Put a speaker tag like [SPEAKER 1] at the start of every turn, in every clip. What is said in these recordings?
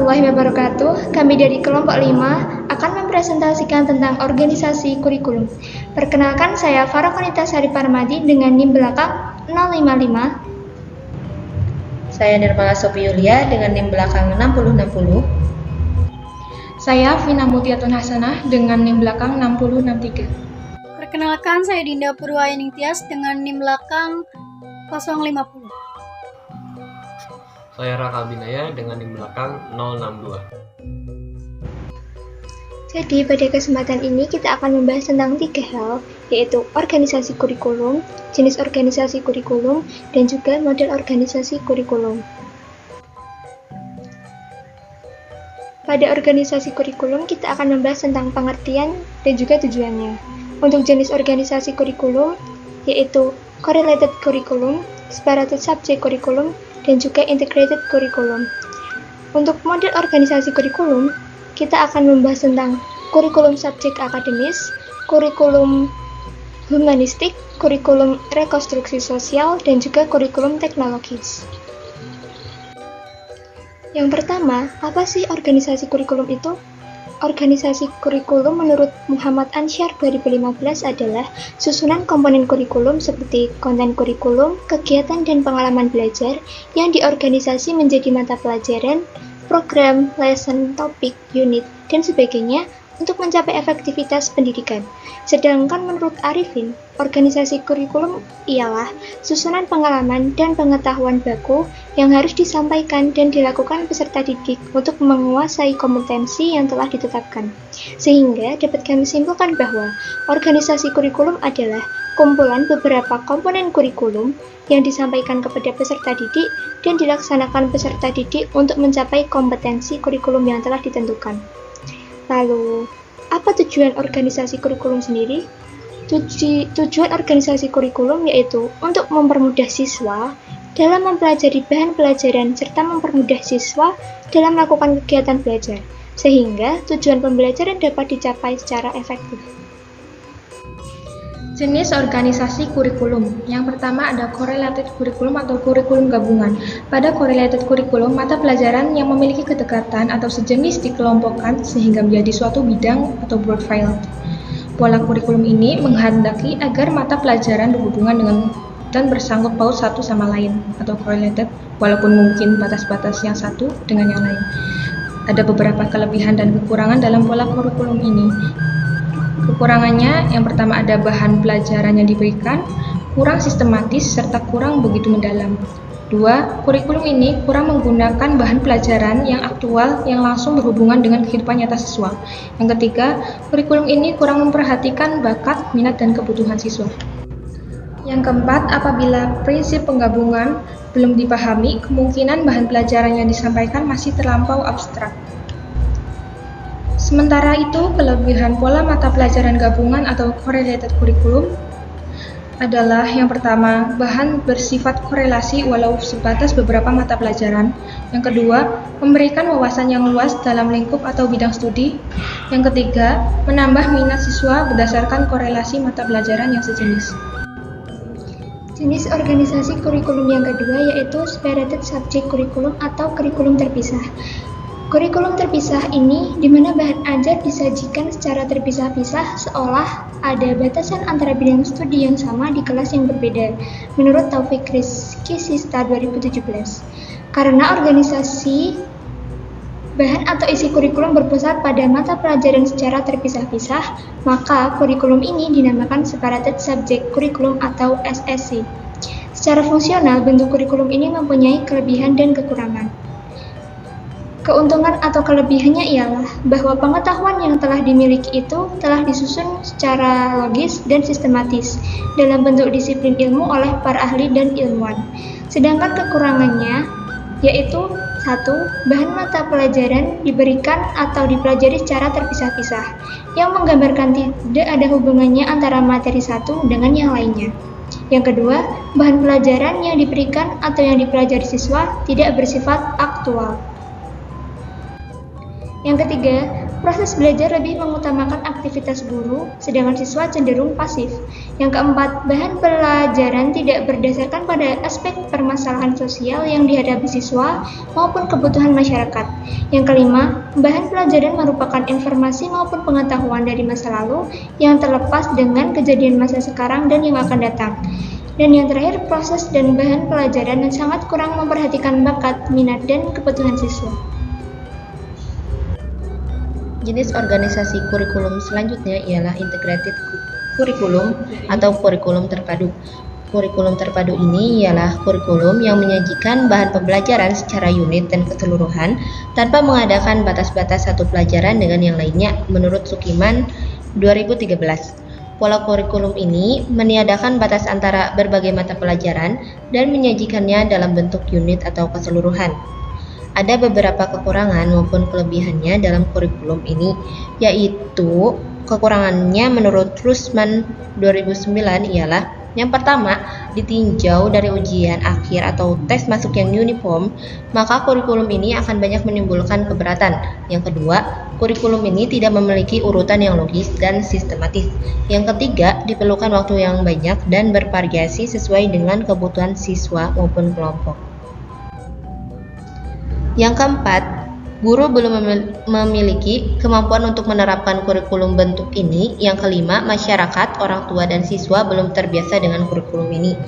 [SPEAKER 1] warahmatullahi wabarakatuh. Kami dari kelompok 5 akan mempresentasikan tentang organisasi kurikulum. Perkenalkan, saya Farah Konita Sari Parmadi dengan NIM belakang 055.
[SPEAKER 2] Saya Nirmala Sofi Yulia dengan NIM belakang 6060.
[SPEAKER 3] Saya Vina Mutiatun Hasanah dengan NIM belakang 6063.
[SPEAKER 4] Perkenalkan, saya Dinda Purwayaning Tias dengan NIM belakang 050.
[SPEAKER 5] Saya Raka Binaya dengan NIM belakang 062.
[SPEAKER 1] Jadi pada kesempatan ini kita akan membahas tentang 3 hal, yaitu organisasi kurikulum, jenis organisasi kurikulum, dan juga model organisasi kurikulum. Pada organisasi kurikulum kita akan membahas tentang pengertian dan juga tujuannya. Untuk jenis organisasi kurikulum yaitu correlated curriculum, separated subject curriculum, dan juga integrated curriculum. Untuk model organisasi kurikulum, kita akan membahas tentang kurikulum subjek akademis, kurikulum humanistik, kurikulum rekonstruksi sosial, dan juga kurikulum teknologis. Yang pertama, apa sih organisasi kurikulum itu? Organisasi kurikulum menurut Muhammad Ansyar 2015 adalah susunan komponen kurikulum seperti konten kurikulum, kegiatan dan pengalaman belajar yang diorganisasi menjadi mata pelajaran, program, lesson, topik, unit, dan sebagainya untuk mencapai efektivitas pendidikan. Sedangkan menurut Arifin, organisasi kurikulum ialah susunan pengalaman dan pengetahuan baku yang harus disampaikan dan dilakukan peserta didik untuk menguasai kompetensi yang telah ditetapkan. Sehingga dapat kami simpulkan bahwa organisasi kurikulum adalah kumpulan beberapa komponen kurikulum yang disampaikan kepada peserta didik dan dilaksanakan peserta didik untuk mencapai kompetensi kurikulum yang telah ditentukan. Lalu, apa tujuan organisasi kurikulum sendiri? Tujuan organisasi kurikulum yaitu untuk mempermudah siswa dalam mempelajari bahan pelajaran serta mempermudah siswa dalam melakukan kegiatan belajar, sehingga tujuan pembelajaran dapat dicapai secara efektif.
[SPEAKER 3] Jenis organisasi kurikulum. Yang pertama ada correlated curriculum atau kurikulum gabungan. Pada correlated curriculum, mata pelajaran yang memiliki kedekatan atau sejenis dikelompokkan sehingga menjadi suatu bidang atau profile. Pola kurikulum ini menghendaki agar mata pelajaran berhubungan dengan dan bersangkut paut satu sama lain atau correlated, walaupun mungkin batas-batas yang satu dengan yang lain. Ada beberapa kelebihan dan kekurangan dalam pola kurikulum ini. Kekurangannya, yang pertama ada bahan pelajaran yang diberikan kurang sistematis serta kurang begitu mendalam. 2. Kurikulum ini kurang menggunakan bahan pelajaran yang aktual yang langsung berhubungan dengan kehidupan nyata siswa. Yang ketiga, kurikulum ini kurang memperhatikan bakat, minat, dan kebutuhan siswa. Yang keempat, apabila prinsip penggabungan belum dipahami, kemungkinan bahan pelajaran yang disampaikan masih terlampau abstrak. Sementara itu, kelebihan pola mata pelajaran gabungan atau correlated curriculum adalah yang pertama, bahan bersifat korelasi walau sebatas beberapa mata pelajaran. Yang kedua, memberikan wawasan yang luas dalam lingkup atau bidang studi. Yang ketiga, menambah minat siswa berdasarkan korelasi mata pelajaran yang sejenis.
[SPEAKER 1] Jenis organisasi kurikulum yang kedua yaitu separated subject curriculum atau kurikulum terpisah. Kurikulum terpisah ini di mana bahan ajar disajikan secara terpisah-pisah seolah ada batasan antara bidang studi yang sama di kelas yang berbeda, menurut Taufik Rizky Sista 2017. Karena organisasi bahan atau isi kurikulum berpusat pada mata pelajaran secara terpisah-pisah, maka kurikulum ini dinamakan Separated Subject Curriculum atau SSC. Secara fungsional, bentuk kurikulum ini mempunyai kelebihan dan kekurangan. Keuntungan atau kelebihannya ialah bahwa pengetahuan yang telah dimiliki itu telah disusun secara logis dan sistematis dalam bentuk disiplin ilmu oleh para ahli dan ilmuwan. Sedangkan kekurangannya yaitu 1. Bahan mata pelajaran diberikan atau dipelajari secara terpisah-pisah yang menggambarkan tidak ada hubungannya antara materi satu dengan yang lainnya. Yang kedua, bahan pelajaran yang diberikan atau yang dipelajari siswa tidak bersifat aktual. Yang ketiga, Proses belajar lebih mengutamakan aktivitas guru, sedangkan siswa cenderung pasif. Yang keempat, bahan pelajaran tidak berdasarkan pada aspek permasalahan sosial yang dihadapi siswa maupun kebutuhan masyarakat. Yang kelima, bahan pelajaran merupakan informasi maupun pengetahuan dari masa lalu yang terlepas dengan kejadian masa sekarang dan yang akan datang. Dan yang terakhir, proses dan bahan pelajaran yang sangat kurang memperhatikan bakat, minat, dan kebutuhan siswa.
[SPEAKER 2] Jenis organisasi kurikulum selanjutnya ialah integrated kurikulum atau kurikulum terpadu. Kurikulum terpadu ini ialah kurikulum yang menyajikan bahan pembelajaran secara unit dan keseluruhan tanpa mengadakan batas-batas satu pelajaran dengan yang lainnya menurut Sukiman 2013. Pola kurikulum ini meniadakan batas antara berbagai mata pelajaran dan menyajikannya dalam bentuk unit atau keseluruhan. Ada beberapa kekurangan maupun kelebihannya dalam kurikulum ini, yaitu kekurangannya menurut Rusman 2009 ialah yang pertama, ditinjau dari ujian akhir atau tes masuk yang uniform, maka kurikulum ini akan banyak menimbulkan keberatan. Yang kedua, kurikulum ini tidak memiliki urutan yang logis dan sistematis. Yang ketiga, diperlukan waktu yang banyak dan bervariasi sesuai dengan kebutuhan siswa maupun kelompok. Yang keempat, guru belum memiliki kemampuan untuk menerapkan kurikulum bentuk ini. Yang kelima, masyarakat, orang tua, dan siswa belum terbiasa dengan kurikulum ini.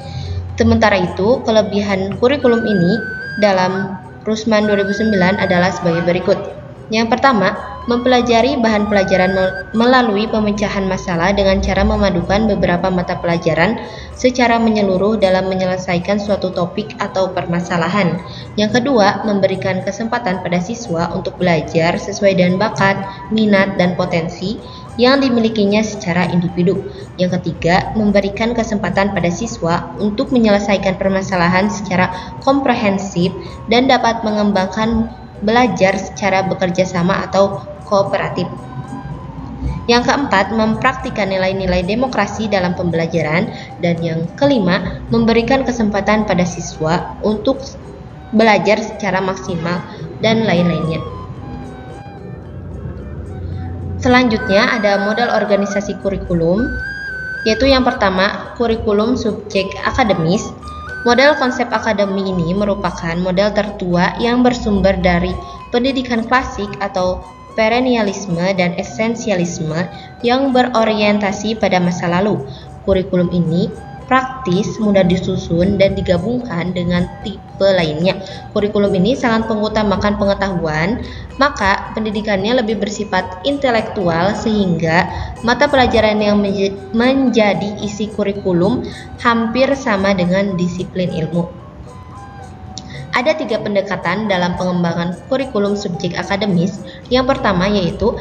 [SPEAKER 2] Sementara itu, kelebihan kurikulum ini dalam Rusman 2009 adalah sebagai berikut. Yang pertama, mempelajari bahan pelajaran melalui pemecahan masalah dengan cara memadukan beberapa mata pelajaran secara menyeluruh dalam menyelesaikan suatu topik atau permasalahan. Yang kedua, memberikan kesempatan pada siswa untuk belajar sesuai dengan bakat, minat, dan potensi yang dimilikinya secara individu. Yang ketiga, memberikan kesempatan pada siswa untuk menyelesaikan permasalahan secara komprehensif dan dapat mengembangkan belajar secara bekerja sama atau kooperatif. Yang keempat, mempraktikkan nilai-nilai demokrasi dalam pembelajaran. Dan yang kelima, memberikan kesempatan pada siswa untuk belajar secara maksimal dan lain-lainnya. Selanjutnya ada model organisasi kurikulum, yaitu yang pertama, kurikulum subjek akademis. Model konsep akademi ini merupakan model tertua yang bersumber dari pendidikan klasik atau perennialisme dan esensialisme yang berorientasi pada masa lalu. Kurikulum ini praktis, mudah disusun, dan digabungkan dengan tipe lainnya. Kurikulum ini sangat mengutamakan pengetahuan, maka pendidikannya lebih bersifat intelektual sehingga mata pelajaran yang menjadi isi kurikulum hampir sama dengan disiplin ilmu. Ada 3 pendekatan dalam pengembangan kurikulum subjek akademis. Yang pertama yaitu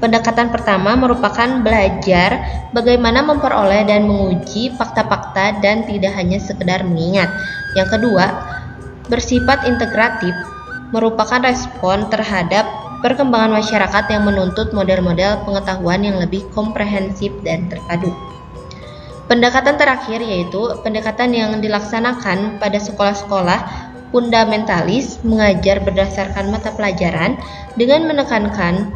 [SPEAKER 2] pendekatan pertama merupakan belajar bagaimana memperoleh dan menguji fakta-fakta dan tidak hanya sekedar mengingat. Yang kedua, bersifat integratif, merupakan respon terhadap perkembangan masyarakat yang menuntut model-model pengetahuan yang lebih komprehensif dan terpadu. Pendekatan terakhir yaitu pendekatan yang dilaksanakan pada sekolah-sekolah fundamentalis, mengajar berdasarkan mata pelajaran dengan menekankan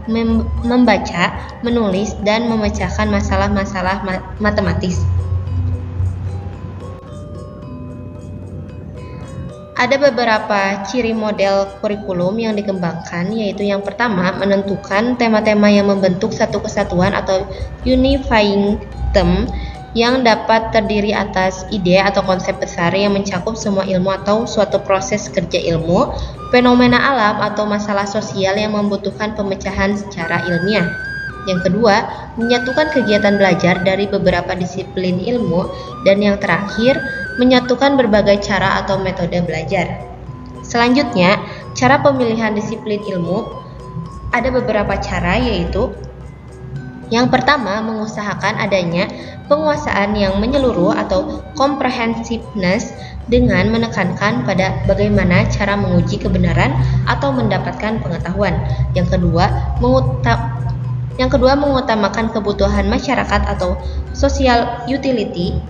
[SPEAKER 2] membaca, menulis, dan memecahkan masalah-masalah matematis. Ada beberapa ciri model kurikulum yang dikembangkan, yaitu yang pertama, menentukan tema-tema yang membentuk satu kesatuan atau unifying theme yang dapat terdiri atas ide atau konsep besar yang mencakup semua ilmu atau suatu proses kerja ilmu, fenomena alam atau masalah sosial yang membutuhkan pemecahan secara ilmiah. Yang kedua, menyatukan kegiatan belajar dari beberapa disiplin ilmu. Dan yang terakhir, menyatukan berbagai cara atau metode belajar. Selanjutnya, cara pemilihan disiplin ilmu. Ada beberapa cara, yaitu yang pertama, mengusahakan adanya penguasaan yang menyeluruh atau comprehensiveness dengan menekankan pada bagaimana cara menguji kebenaran atau mendapatkan pengetahuan. Yang kedua, mengutamakan kebutuhan masyarakat atau social utility,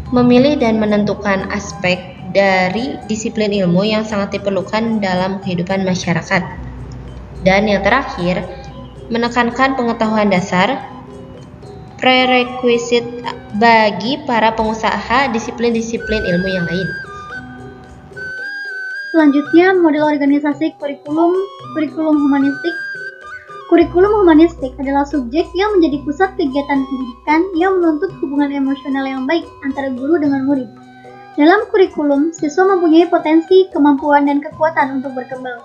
[SPEAKER 2] memilih dan menentukan aspek dari disiplin ilmu yang sangat diperlukan dalam kehidupan masyarakat. Dan yang terakhir, menekankan pengetahuan dasar, prerequisite bagi para pengusaha disiplin-disiplin ilmu yang lain.
[SPEAKER 4] Selanjutnya, model organisasi kurikulum humanistik. Kurikulum humanistik adalah subjek yang menjadi pusat kegiatan pendidikan yang menuntut hubungan emosional yang baik antara guru dengan murid. Dalam kurikulum, siswa mempunyai potensi, kemampuan, dan kekuatan untuk berkembang,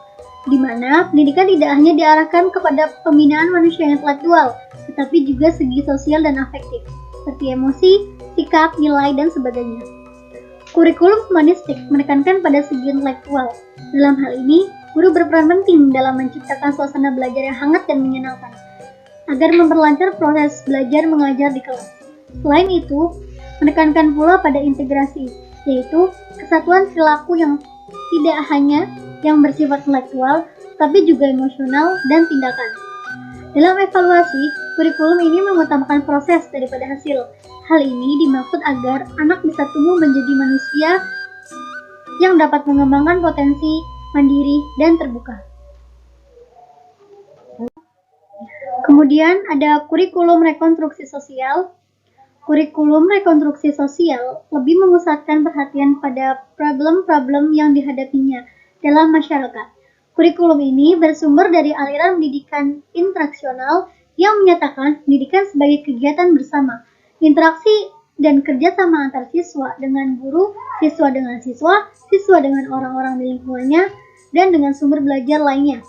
[SPEAKER 4] di mana pendidikan tidak hanya diarahkan kepada pembinaan manusia intelektual, tetapi juga segi sosial dan afektif, seperti emosi, sikap, nilai, dan sebagainya. Kurikulum humanistik menekankan pada segi intelektual. Dalam hal ini, guru berperan penting dalam menciptakan suasana belajar yang hangat dan menyenangkan, agar memperlancar proses belajar mengajar di kelas. Selain itu, menekankan pula pada integrasi, yaitu kesatuan perilaku yang tidak hanya yang bersifat intelektual, tapi juga emosional dan tindakan. Dalam evaluasi, kurikulum ini mengutamakan proses daripada hasil. Hal ini dimaksud agar anak bisa tumbuh menjadi manusia yang dapat mengembangkan potensi, mandiri, dan terbuka. Kemudian ada kurikulum rekonstruksi sosial. Kurikulum rekonstruksi sosial lebih memusatkan perhatian pada problem-problem yang dihadapinya dalam masyarakat. Kurikulum ini bersumber dari aliran pendidikan interaksional yang menyatakan pendidikan sebagai kegiatan bersama, interaksi dan kerjasama antar siswa dengan guru, siswa dengan siswa, siswa dengan orang-orang di lingkungannya, dan dengan sumber belajar lainnya.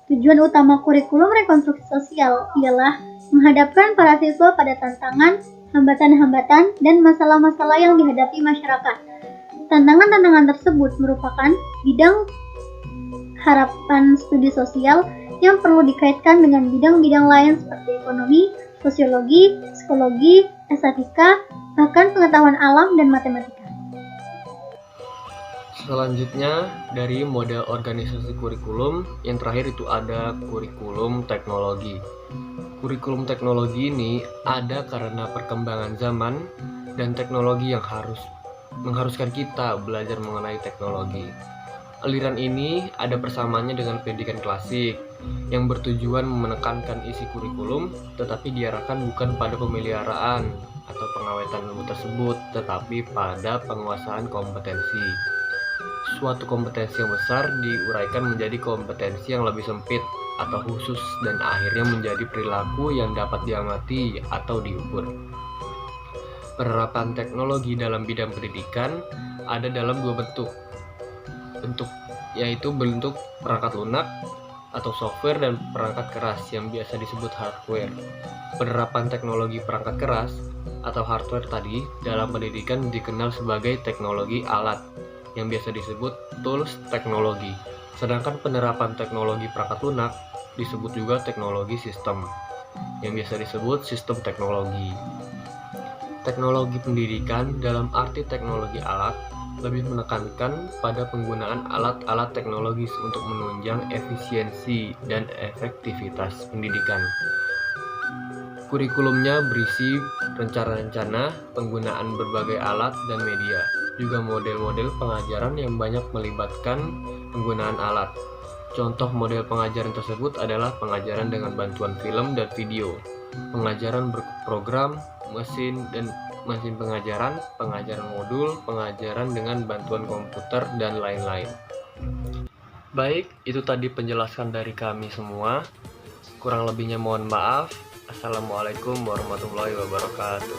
[SPEAKER 4] Tujuan utama kurikulum rekonstruksi sosial ialah menghadapkan para siswa pada tantangan, hambatan-hambatan, dan masalah-masalah yang dihadapi masyarakat. Tantangan-tantangan tersebut merupakan bidang harapan studi sosial yang perlu dikaitkan dengan bidang-bidang lain seperti ekonomi, sosiologi, psikologi, estetika, bahkan pengetahuan alam dan matematika.
[SPEAKER 5] Selanjutnya, dari model organisasi kurikulum, yang terakhir itu ada kurikulum teknologi. Kurikulum teknologi ini ada karena perkembangan zaman dan teknologi yang mengharuskan kita belajar mengenai teknologi. Aliran ini ada persamaannya dengan pendidikan klasik yang bertujuan menekankan isi kurikulum, tetapi diarahkan bukan pada pemeliharaan atau pengawetan ilmu tersebut, tetapi pada penguasaan kompetensi. Suatu kompetensi yang besar diuraikan menjadi kompetensi yang lebih sempit atau khusus dan akhirnya menjadi perilaku yang dapat diamati atau diukur. Penerapan teknologi dalam bidang pendidikan ada dalam dua bentuk, yaitu bentuk perangkat lunak atau software dan perangkat keras yang biasa disebut hardware. Penerapan teknologi perangkat keras atau hardware tadi dalam pendidikan dikenal sebagai teknologi alat yang biasa disebut tools teknologi. Sedangkan penerapan teknologi perangkat lunak disebut juga teknologi sistem yang biasa disebut sistem teknologi. Teknologi pendidikan dalam arti teknologi alat lebih menekankan pada penggunaan alat-alat teknologis untuk menunjang efisiensi dan efektivitas pendidikan. Kurikulumnya berisi rencana-rencana penggunaan berbagai alat dan media, juga model-model pengajaran yang banyak melibatkan penggunaan alat. Contoh model pengajaran tersebut adalah pengajaran dengan bantuan film dan video, pengajaran berprogram, mesin pengajaran, pengajaran modul, pengajaran dengan bantuan komputer, dan lain-lain. Baik, itu tadi penjelasan dari kami semua. Kurang lebihnya mohon maaf. Assalamualaikum warahmatullahi wabarakatuh.